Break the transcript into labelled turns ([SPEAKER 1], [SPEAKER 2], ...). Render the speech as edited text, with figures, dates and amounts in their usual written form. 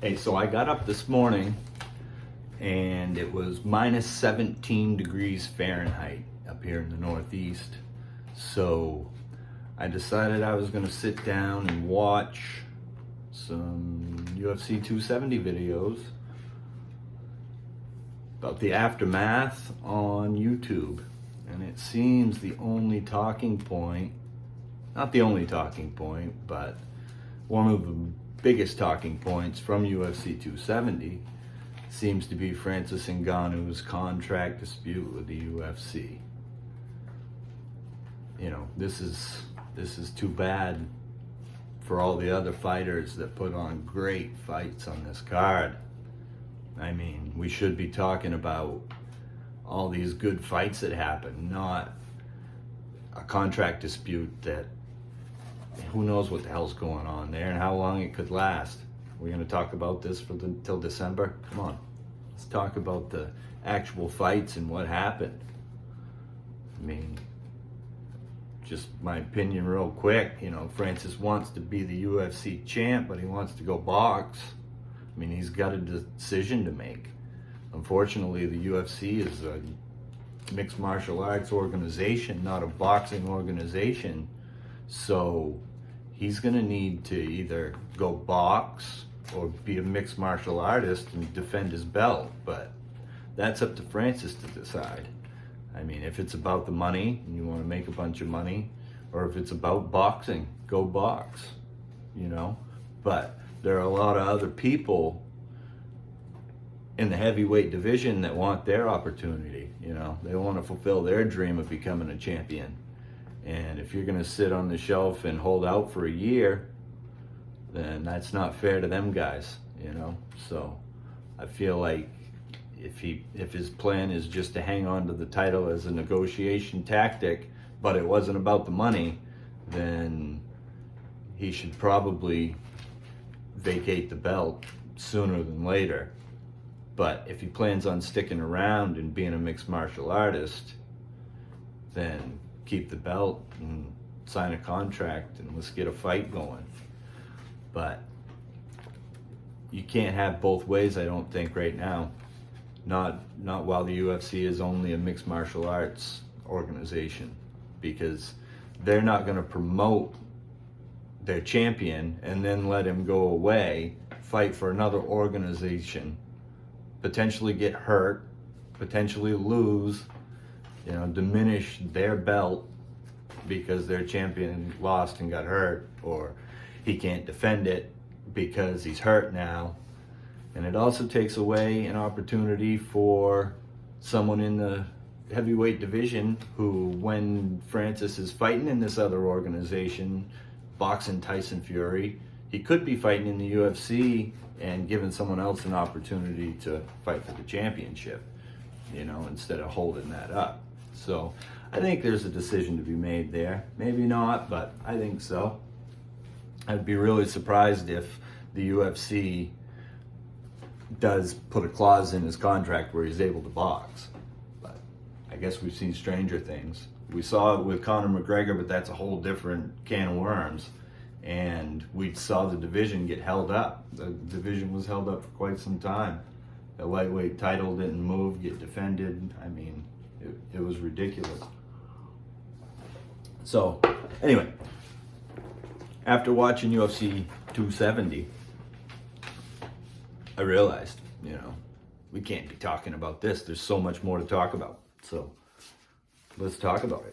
[SPEAKER 1] Hey, so I got up this morning and it was minus 17 degrees Fahrenheit up here in the Northeast. So I decided I was going to sit down and watch some UFC 270 videos about the aftermath on YouTube. And it seems the only talking point, not the only talking point, but one of the biggest talking points from UFC 270 seems to be Francis Ngannou's contract dispute with the UFC. You know, this is too bad for all the other fighters that put on great fights on this card. I mean, we should be talking about all these good fights that happened, not a contract dispute that who knows what the hell's going on there and how long it could last. We're going to talk about this till December? Come on. Let's talk about the actual fights and what happened. I mean, just my opinion real quick, you know, Francis wants to be the UFC champ, but he wants to go box. I mean, he's got a decision to make. Unfortunately, the UFC is a mixed martial arts organization, not a boxing organization. So he's going to need to either go box or be a mixed martial artist and defend his belt. But that's up to Francis to decide. I mean, if it's about the money and you want to make a bunch of money, or if it's about boxing, go box, you know. But there are a lot of other people in the heavyweight division that want their opportunity, you know. They want to fulfill their dream of becoming a champion. And if you're going to sit on the shelf and hold out for a year, then that's not fair to them guys, you know. So I feel like if his plan is just to hang on to the title as a negotiation tactic, but it wasn't about the money, then he should probably vacate the belt sooner than later. But if he plans on sticking around and being a mixed martial artist, then keep the belt and sign a contract and let's get a fight going. But you can't have both ways, I don't think, right now. Not while the UFC is only a mixed martial arts organization, because they're not going to promote their champion and then let him go away, fight for another organization, potentially get hurt, potentially lose, you know, diminish their belt because their champion lost and got hurt, or he can't defend it because he's hurt now. And it also takes away an opportunity for someone in the heavyweight division who, when Francis is fighting in this other organization, boxing Tyson Fury, he could be fighting in the UFC and giving someone else an opportunity to fight for the championship, you know, instead of holding that up. So I think there's a decision to be made there. Maybe not, but I think so. I'd be really surprised if the UFC does put a clause in his contract where he's able to box. But I guess we've seen stranger things. We saw it with Conor McGregor, but that's a whole different can of worms. And we saw the division get held up. The division was held up for quite some time. The lightweight title didn't move, get defended. I mean, it was ridiculous. So, anyway, after watching UFC 270, I realized, you know, we can't be talking about this. There's so much more to talk about. So, let's talk about it.